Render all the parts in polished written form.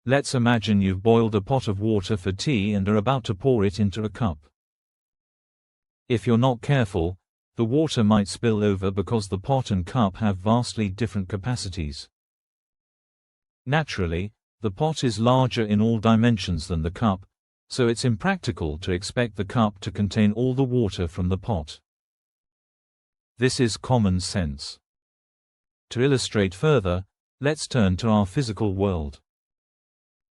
Let's imagine you've boiled a pot of water for tea and are about to pour it into a cup. If you're not careful, the water might spill over because the pot and cup have vastly different capacities. Naturally, the pot is larger in all dimensions than the cup, so it's impractical to expect the cup to contain all the water from the pot. This is common sense. To illustrate further, let's turn to our physical world.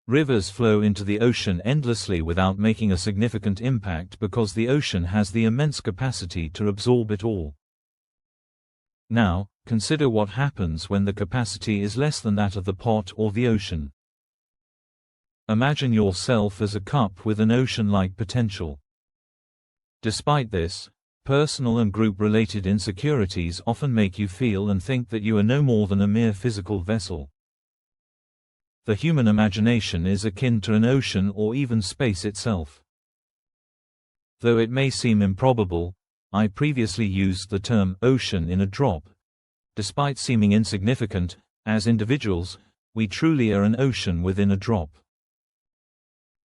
Rivers flow into the ocean endlessly without making a significant impact because the ocean has the immense capacity to absorb it all. Now, consider what happens when the capacity is less than that of the pot or the ocean. Imagine yourself as a cup with an ocean-like potential. Despite this, personal and group-related insecurities often make you feel and think that you are no more than a mere physical vessel. The human imagination is akin to an ocean or even space itself. Though it may seem improbable, I previously used the term ocean in a drop. Despite seeming insignificant, as individuals, we truly are an ocean within a drop.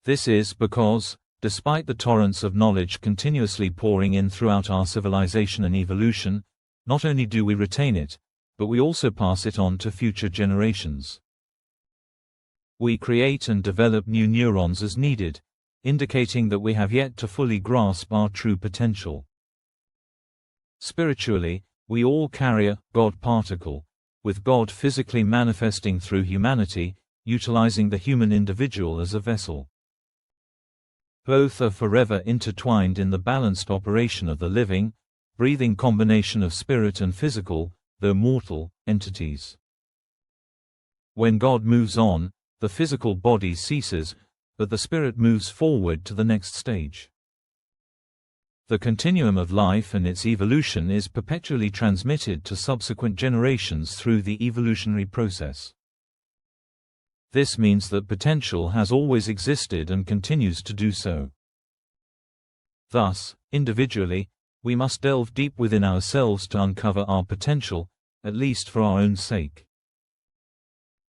This is because, despite the torrents of knowledge continuously pouring in throughout our civilization and evolution, not only do we retain it, but we also pass it on to future generations. We create and develop new neurons as needed, indicating that we have yet to fully grasp our true potential. Spiritually, we all carry a God particle, with God physically manifesting through humanity, utilizing the human individual as a vessel. Both are forever intertwined in the balanced operation of the living, breathing combination of spirit and physical, though mortal, entities. When God moves on, the physical body ceases, but the spirit moves forward to the next stage. The continuum of life and its evolution is perpetually transmitted to subsequent generations through the evolutionary process. This means that potential has always existed and continues to do so. Thus, individually, we must delve deep within ourselves to uncover our potential, at least for our own sake.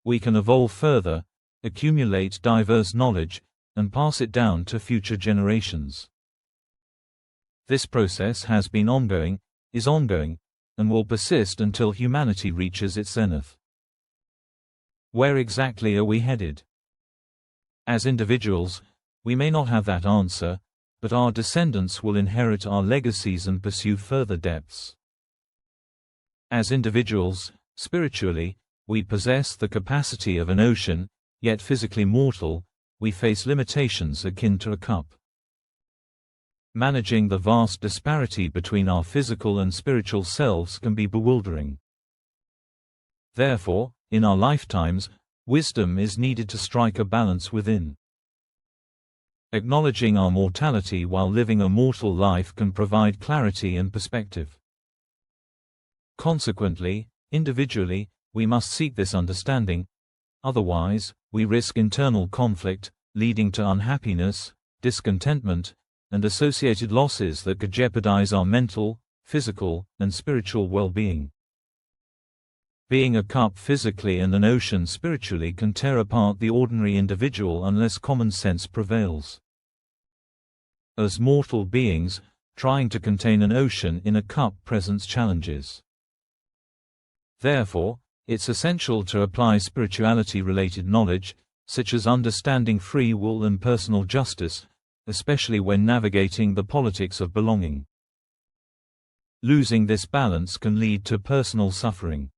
We can evolve further, accumulate diverse knowledge, and pass it down to future generations. This process has been ongoing, is ongoing, and will persist until humanity reaches its zenith. Where exactly are we headed? As individuals, we may not have that answer, but our descendants will inherit our legacies and pursue further depths. As individuals, spiritually, we possess the capacity of an ocean, yet physically mortal, we face limitations akin to a cup. Managing the vast disparity between our physical and spiritual selves can be bewildering. Therefore, in our lifetimes, wisdom is needed to strike a balance within. Acknowledging our mortality while living a mortal life can provide clarity and perspective. Consequently, individually, we must seek this understanding. Otherwise, we risk internal conflict, leading to unhappiness, discontentment, and associated losses that could jeopardize our mental, physical, and spiritual well-being. Being a cup physically and an ocean spiritually can tear apart the ordinary individual unless common sense prevails. As mortal beings, trying to contain an ocean in a cup presents challenges. Therefore, it's essential to apply spirituality-related knowledge, such as understanding free will and personal justice, especially when navigating the politics of belonging. Losing this balance can lead to personal suffering.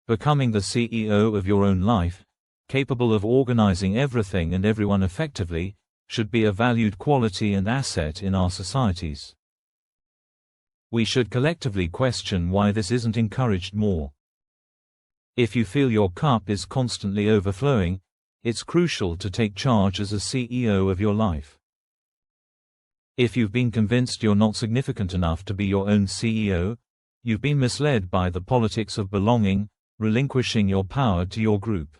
Becoming the CEO of your own life, capable of organizing everything and everyone effectively, should be a valued quality and asset in our societies. We should collectively question why this isn't encouraged more. If you feel your cup is constantly overflowing, it's crucial to take charge as a CEO of your life. If you've been convinced you're not significant enough to be your own CEO, you've been misled by the politics of belonging, relinquishing your power to your group.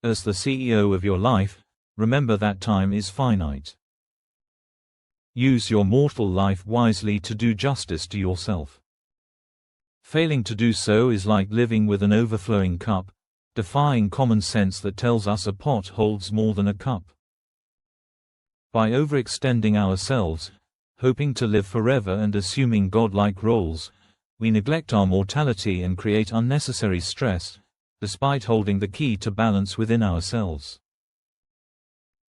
As the CEO of your life, remember that time is finite. Use your mortal life wisely to do justice to yourself. Failing to do so is like living with an overflowing cup, defying common sense that tells us a pot holds more than a cup. By overextending ourselves, hoping to live forever and assuming godlike roles, we neglect our mortality and create unnecessary stress, despite holding the key to balance within ourselves.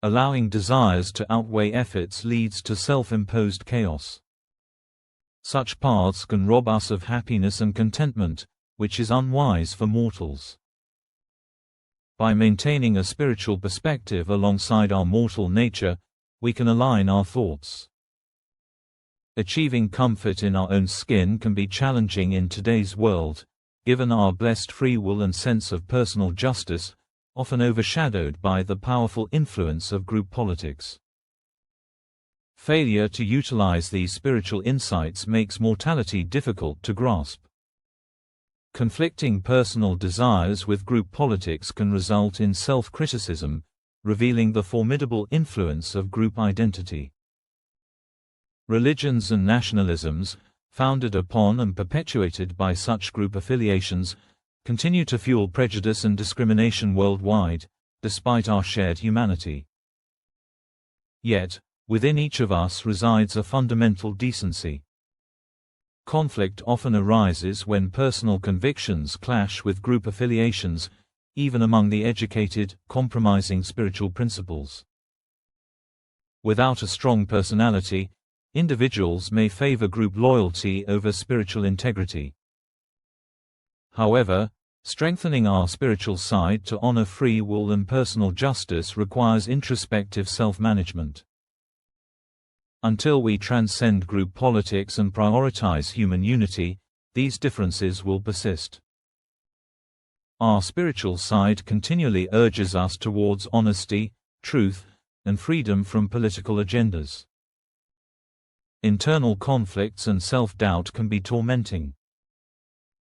Allowing desires to outweigh efforts leads to self-imposed chaos. Such paths can rob us of happiness and contentment, which is unwise for mortals. By maintaining a spiritual perspective alongside our mortal nature, we can align our thoughts. Achieving comfort in our own skin can be challenging in today's world, given our blessed free will and sense of personal justice, often overshadowed by the powerful influence of group politics. Failure to utilize these spiritual insights makes mortality difficult to grasp. Conflicting personal desires with group politics can result in self-criticism, revealing the formidable influence of group identity. Religions and nationalisms, founded upon and perpetuated by such group affiliations, continue to fuel prejudice and discrimination worldwide, despite our shared humanity. Yet, within each of us resides a fundamental decency. Conflict often arises when personal convictions clash with group affiliations, even among the educated, compromising spiritual principles. Without a strong personality, individuals may favor group loyalty over spiritual integrity. However, strengthening our spiritual side to honor free will and personal justice requires introspective self-management. Until we transcend group politics and prioritize human unity, these differences will persist. Our spiritual side continually urges us towards honesty, truth, and freedom from political agendas. Internal conflicts and self-doubt can be tormenting.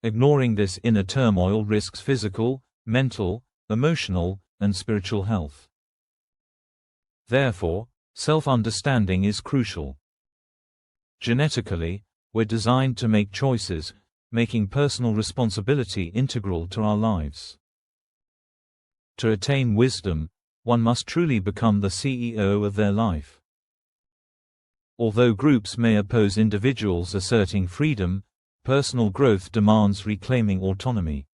Ignoring this inner turmoil risks physical, mental, emotional, and spiritual health. Therefore, self-understanding is crucial. Genetically, we're designed to make choices, making personal responsibility integral to our lives. To attain wisdom, one must truly become the CEO of their life. Although groups may oppose individuals asserting freedom, personal growth demands reclaiming autonomy.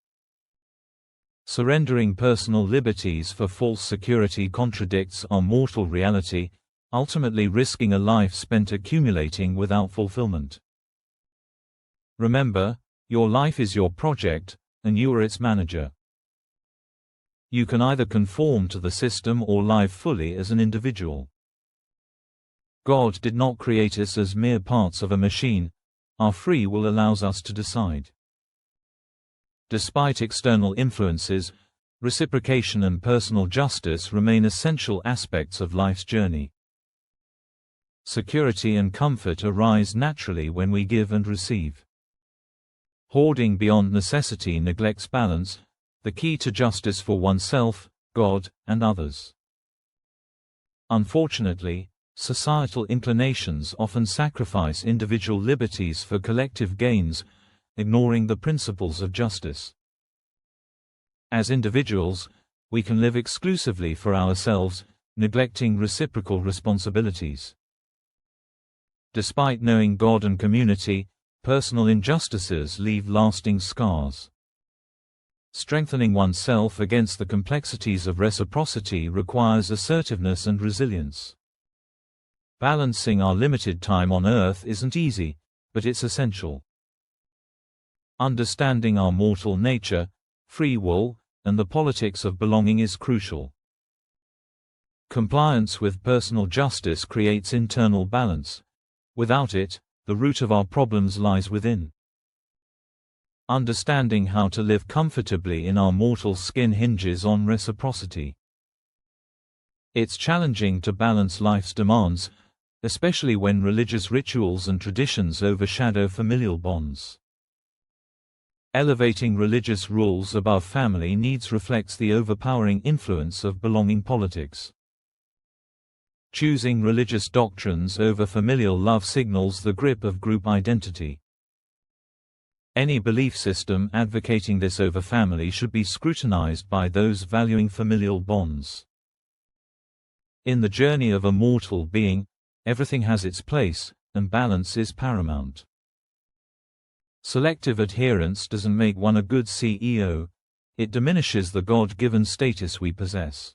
Surrendering personal liberties for false security contradicts our mortal reality, ultimately risking a life spent accumulating without fulfillment. Remember, your life is your project, and you are its manager. You can either conform to the system or live fully as an individual. God did not create us as mere parts of a machine. Our free will allows us to decide. Despite external influences, reciprocation and personal justice remain essential aspects of life's journey. Security and comfort arise naturally when we give and receive. Hoarding beyond necessity neglects balance, the key to justice for oneself, God, and others. Unfortunately, societal inclinations often sacrifice individual liberties for collective gains, ignoring the principles of justice. As individuals, we can live exclusively for ourselves, neglecting reciprocal responsibilities. Despite knowing God and community, personal injustices leave lasting scars. Strengthening oneself against the complexities of reciprocity requires assertiveness and resilience. Balancing our limited time on Earth isn't easy, but it's essential. Understanding our mortal nature, free will, and the politics of belonging is crucial. Compliance with personal justice creates internal balance. Without it, the root of our problems lies within. Understanding how to live comfortably in our mortal skin hinges on reciprocity. It's challenging to balance life's demands, especially when religious rituals and traditions overshadow familial bonds. Elevating religious rules above family needs reflects the overpowering influence of belonging politics. Choosing religious doctrines over familial love signals the grip of group identity. Any belief system advocating this over family should be scrutinized by those valuing familial bonds. In the journey of a mortal being, everything has its place, and balance is paramount. Selective adherence doesn't make one a good CEO, it diminishes the God-given status we possess.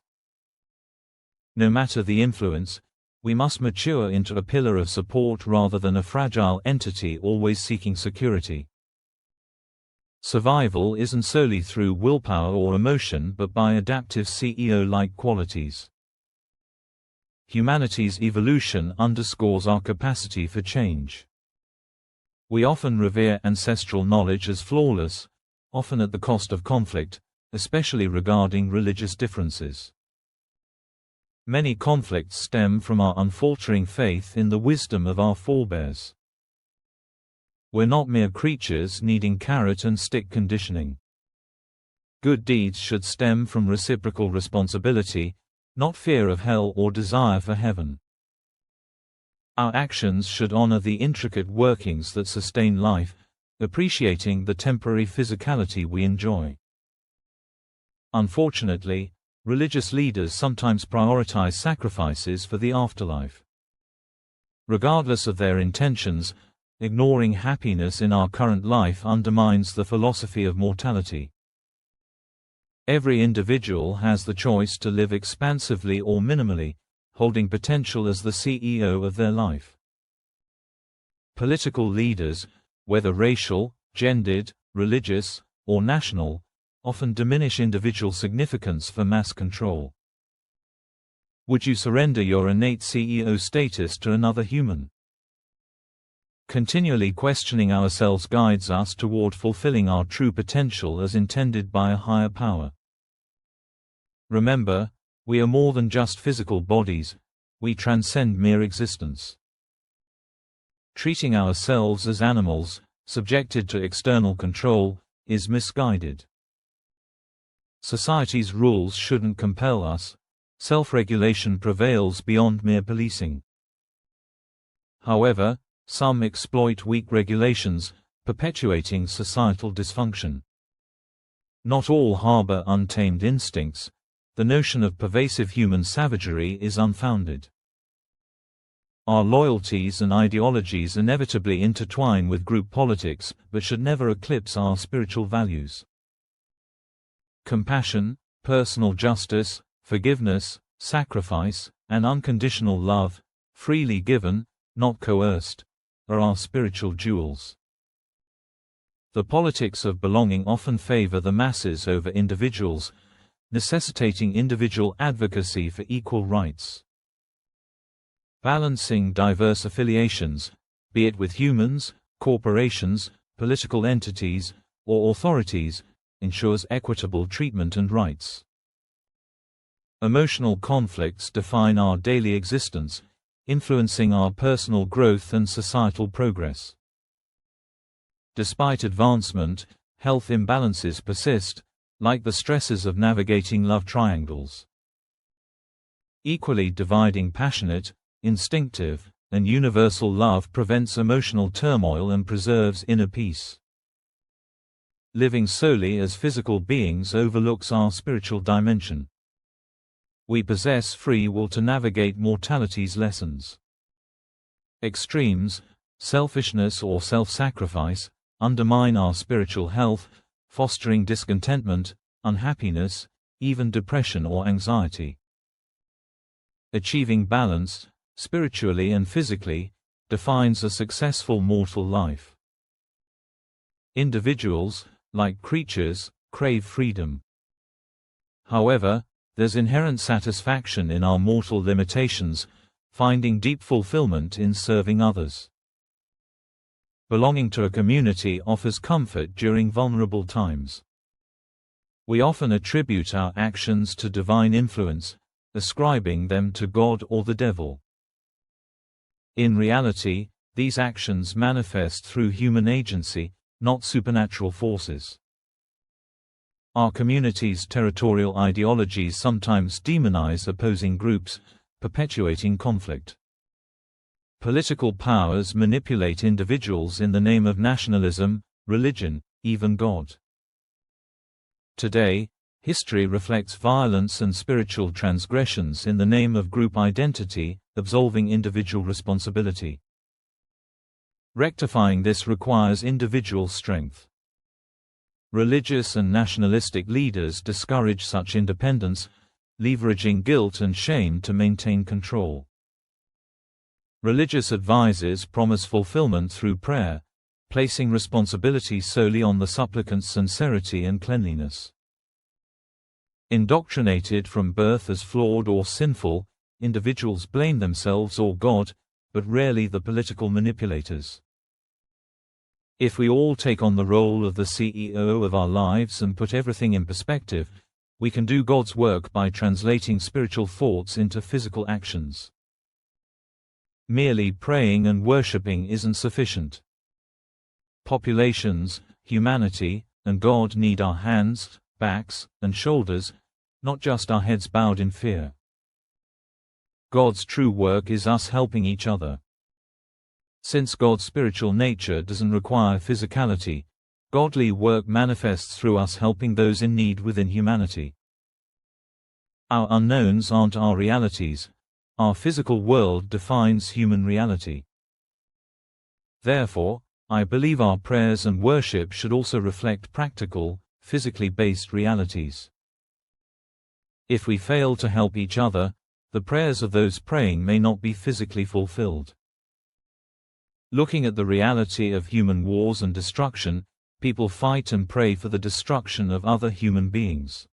No matter the influence, we must mature into a pillar of support rather than a fragile entity always seeking security. Survival isn't solely through willpower or emotion but by adaptive CEO-like qualities. Humanity's evolution underscores our capacity for change. We often revere ancestral knowledge as flawless, often at the cost of conflict, especially regarding religious differences. Many conflicts stem from our unfaltering faith in the wisdom of our forebears. We're not mere creatures needing carrot and stick conditioning. Good deeds should stem from reciprocal responsibility, not fear of hell or desire for heaven. Our actions should honor the intricate workings that sustain life, appreciating the temporary physicality we enjoy. Unfortunately, religious leaders sometimes prioritize sacrifices for the afterlife. Regardless of their intentions, ignoring happiness in our current life undermines the philosophy of mortality. Every individual has the choice to live expansively or minimally, holding potential as the CEO of their life. Political leaders, whether racial, gendered, religious, or national, often diminish individual significance for mass control. Would you surrender your innate CEO status to another human? Continually questioning ourselves guides us toward fulfilling our true potential as intended by a higher power. Remember, we are more than just physical bodies, we transcend mere existence. Treating ourselves as animals, subjected to external control, is misguided. Society's rules shouldn't compel us, self-regulation prevails beyond mere policing. However, some exploit weak regulations, perpetuating societal dysfunction. Not all harbor untamed instincts. The notion of pervasive human savagery is unfounded. Our loyalties and ideologies inevitably intertwine with group politics, but should never eclipse our spiritual values. Compassion, personal justice, forgiveness, sacrifice, and unconditional love, freely given, not coerced, are our spiritual jewels. The politics of belonging often favor the masses over individuals, necessitating individual advocacy for equal rights. Balancing diverse affiliations, be it with humans, corporations, political entities, or authorities, ensures equitable treatment and rights. Emotional conflicts define our daily existence, influencing our personal growth and societal progress. Despite advancement, health imbalances persist, like the stresses of navigating love triangles. Equally dividing passionate, instinctive, and universal love prevents emotional turmoil and preserves inner peace. Living solely as physical beings overlooks our spiritual dimension. We possess free will to navigate mortality's lessons. Extremes, selfishness or self-sacrifice, undermine our spiritual health, fostering discontentment, unhappiness, even depression or anxiety. Achieving balance, spiritually and physically, defines a successful mortal life. Individuals, like creatures, crave freedom. However, there's inherent satisfaction in our mortal limitations, finding deep fulfillment in serving others. Belonging to a community offers comfort during vulnerable times. We often attribute our actions to divine influence, ascribing them to God or the devil. In reality, these actions manifest through human agency, not supernatural forces. Our community's territorial ideologies sometimes demonize opposing groups, perpetuating conflict. Political powers manipulate individuals in the name of nationalism, religion, even God. Today, history reflects violence and spiritual transgressions in the name of group identity, absolving individual responsibility. Rectifying this requires individual strength. Religious and nationalistic leaders discourage such independence, leveraging guilt and shame to maintain control. Religious advisors promise fulfillment through prayer, placing responsibility solely on the supplicant's sincerity and cleanliness. Indoctrinated from birth as flawed or sinful, individuals blame themselves or God, but rarely the political manipulators. If we all take on the role of the CEO of our lives and put everything in perspective, we can do God's work by translating spiritual thoughts into physical actions. Merely praying and worshipping isn't sufficient. Populations, humanity, and God need our hands, backs, and shoulders, not just our heads bowed in fear. God's true work is us helping each other. Since God's spiritual nature doesn't require physicality, godly work manifests through us helping those in need within humanity. Our unknowns aren't our realities. Our physical world defines human reality. Therefore, I believe our prayers and worship should also reflect practical, physically based realities. If we fail to help each other, the prayers of those praying may not be physically fulfilled. Looking at the reality of human wars and destruction, people fight and pray for the destruction of other human beings.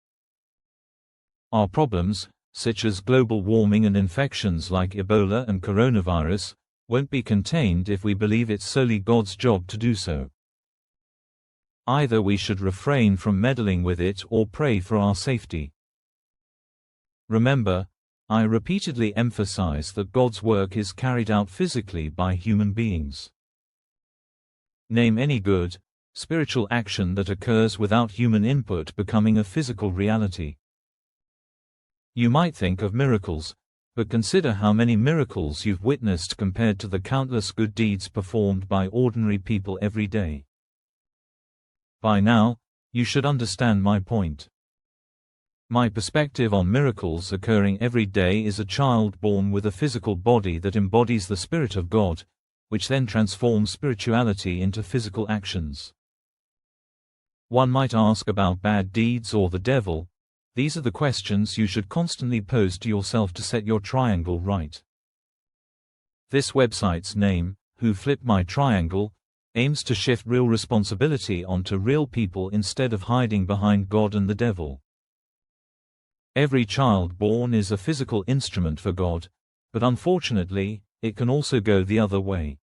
Our problems, such as global warming and infections like Ebola and coronavirus, won't be contained if we believe it's solely God's job to do so. Either we should refrain from meddling with it or pray for our safety. Remember, I repeatedly emphasize that God's work is carried out physically by human beings. Name any good, spiritual action that occurs without human input becoming a physical reality. You might think of miracles, but consider how many miracles you've witnessed compared to the countless good deeds performed by ordinary people every day. By now, you should understand my point. My perspective on miracles occurring every day is a child born with a physical body that embodies the Spirit of God, which then transforms spirituality into physical actions. One might ask about bad deeds or the devil. These are the questions you should constantly pose to yourself to set your triangle right. This website's name, Who Flipped My Triangle, aims to shift real responsibility onto real people instead of hiding behind God and the devil. Every child born is a physical instrument for God, but unfortunately, it can also go the other way.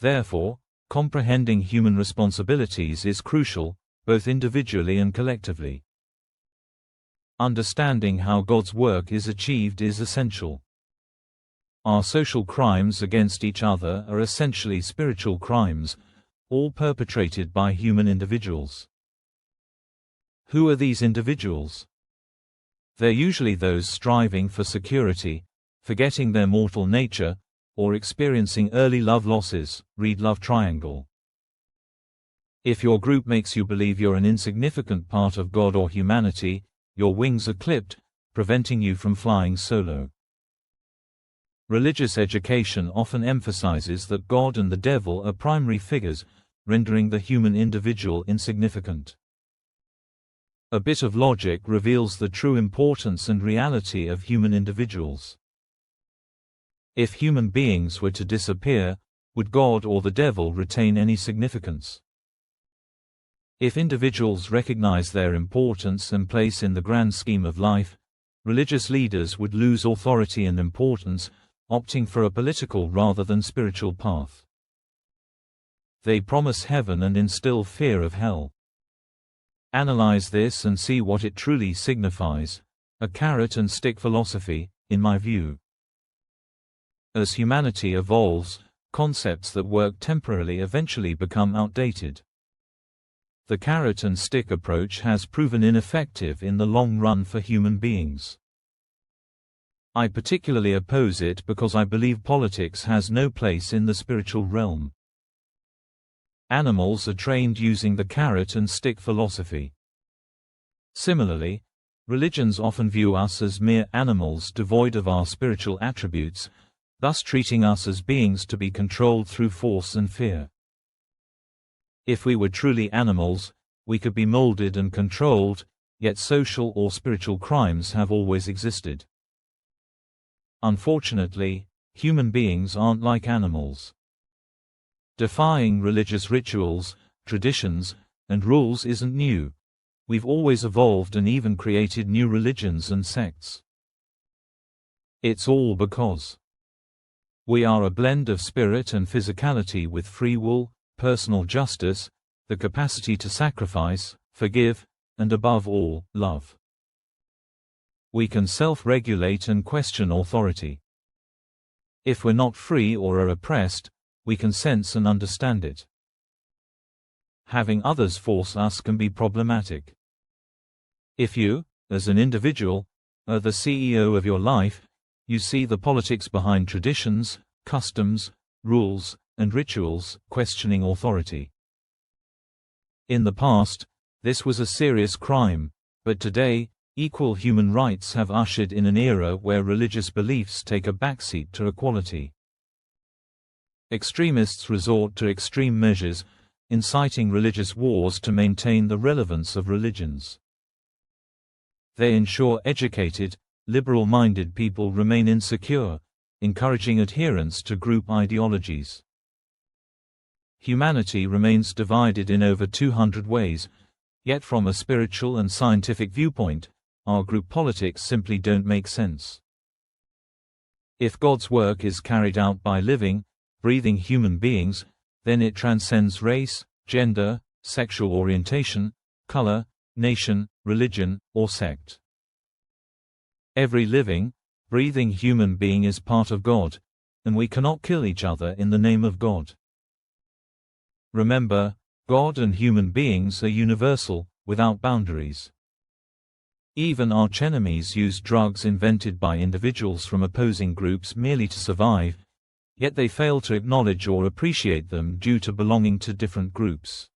Therefore, comprehending human responsibilities is crucial, both individually and collectively. Understanding how God's work is achieved is essential. Our social crimes against each other are essentially spiritual crimes, all perpetrated by human individuals. Who are these individuals? They're usually those striving for security, forgetting their mortal nature, or experiencing early love losses, read love triangle. If your group makes you believe you're an insignificant part of God or humanity, your wings are clipped, preventing you from flying solo. Religious education often emphasizes that God and the devil are primary figures, rendering the human individual insignificant. A bit of logic reveals the true importance and reality of human individuals. If human beings were to disappear, would God or the devil retain any significance? If individuals recognize their importance and place in the grand scheme of life, religious leaders would lose authority and importance, opting for a political rather than spiritual path. They promise heaven and instill fear of hell. Analyze this and see what it truly signifies, a carrot and stick philosophy, in my view. As humanity evolves, concepts that work temporarily eventually become outdated. The carrot and stick approach has proven ineffective in the long run for human beings. I particularly oppose it because I believe politics has no place in the spiritual realm. Animals are trained using the carrot and stick philosophy. Similarly, religions often view us as mere animals devoid of our spiritual attributes, thus treating us as beings to be controlled through force and fear. If we were truly animals, we could be molded and controlled, yet social or spiritual crimes have always existed. Unfortunately, human beings aren't like animals. Defying religious rituals, traditions, and rules isn't new. We've always evolved and even created new religions and sects. It's all because we are a blend of spirit and physicality with free will, personal justice, the capacity to sacrifice, forgive, and above all, love. We can self-regulate and question authority. If we're not free or are oppressed, we can sense and understand it. Having others force us can be problematic. If you, as an individual, are the CEO of your life, you see the politics behind traditions, customs, rules, and rituals, questioning authority. In the past, this was a serious crime, but today, equal human rights have ushered in an era where religious beliefs take a backseat to equality. Extremists resort to extreme measures, inciting religious wars to maintain the relevance of religions. They ensure educated, liberal-minded people remain insecure, encouraging adherence to group ideologies. Humanity remains divided in over 200 ways, yet from a spiritual and scientific viewpoint, our group politics simply don't make sense. If God's work is carried out by living, breathing human beings, then it transcends race, gender, sexual orientation, color, nation, religion, or sect. Every living, breathing human being is part of God, and we cannot kill each other in the name of God. Remember, God and human beings are universal, without boundaries. Even archenemies use drugs invented by individuals from opposing groups merely to survive, yet they fail to acknowledge or appreciate them due to belonging to different groups.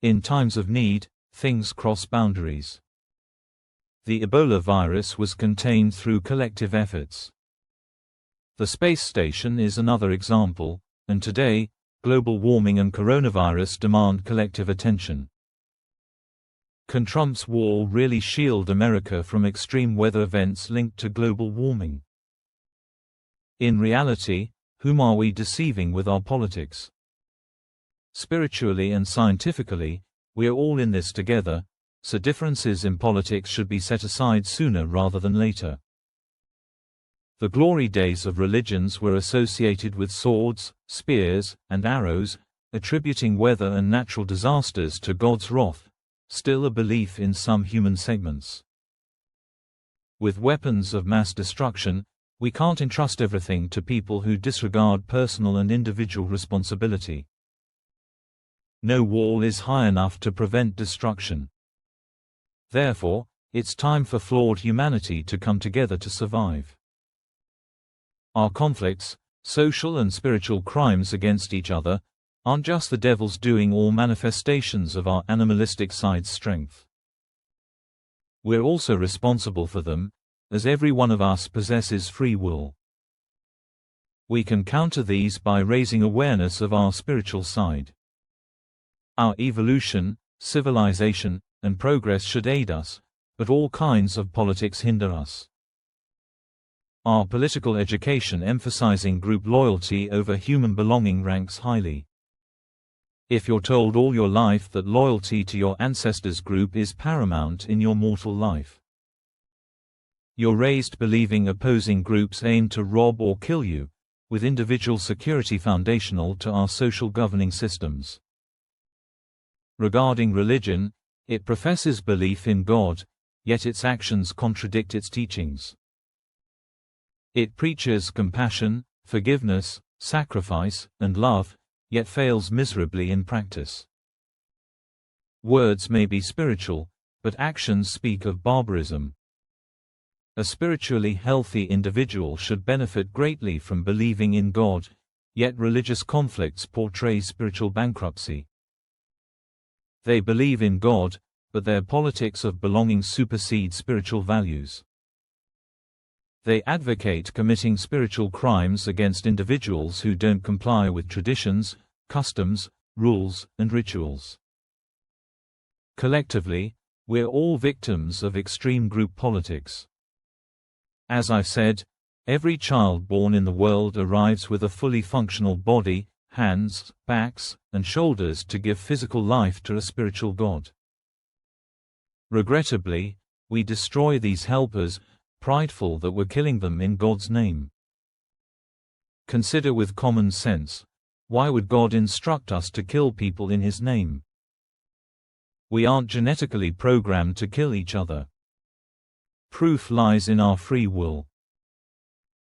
In times of need, things cross boundaries. The Ebola virus was contained through collective efforts. The space station is another example, and today, global warming and coronavirus demand collective attention. Can Trump's wall really shield America from extreme weather events linked to global warming? In reality, whom are we deceiving with our politics? Spiritually and scientifically, we are all in this together, so differences in politics should be set aside sooner rather than later. The glory days of religions were associated with swords, spears, and arrows, attributing weather and natural disasters to God's wrath, still a belief in some human segments. With weapons of mass destruction, we can't entrust everything to people who disregard personal and individual responsibility. No wall is high enough to prevent destruction. Therefore, it's time for flawed humanity to come together to survive. Our conflicts, social and spiritual crimes against each other, aren't just the devil's doing or manifestations of our animalistic side's strength. We're also responsible for them, as every one of us possesses free will. We can counter these by raising awareness of our spiritual side. Our evolution, civilization, and progress should aid us, but all kinds of politics hinder us. Our political education emphasizing group loyalty over human belonging ranks highly. If you're told all your life that loyalty to your ancestors' group is paramount in your mortal life, you're raised believing opposing groups aim to rob or kill you, with individual security foundational to our social governing systems. Regarding religion, it professes belief in God, yet its actions contradict its teachings. It preaches compassion, forgiveness, sacrifice, and love, yet fails miserably in practice. Words may be spiritual, but actions speak of barbarism. A spiritually healthy individual should benefit greatly from believing in God, Yet religious conflicts portray spiritual bankruptcy. They believe in God, but their politics of belonging supersede spiritual values. They advocate committing spiritual crimes against individuals who don't comply with traditions, customs, rules, and rituals. Collectively, we're all victims of extreme group politics. As I've said, every child born in the world arrives with a fully functional body, hands, backs, and shoulders to give physical life to a spiritual God. Regrettably, we destroy these helpers, prideful that we're killing them in God's name. Consider with common sense, why would God instruct us to kill people in His name? We aren't genetically programmed to kill each other. Proof lies in our free will.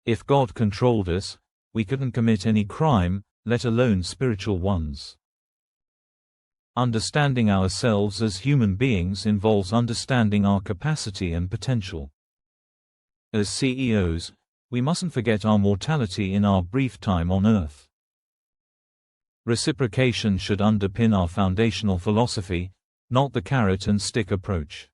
If God controlled us, we couldn't commit any crime, let alone spiritual ones. Understanding ourselves as human beings involves understanding our capacity and potential. As CEOs, we mustn't forget our mortality in our brief time on Earth. Reciprocation should underpin our foundational philosophy, not the carrot and stick approach.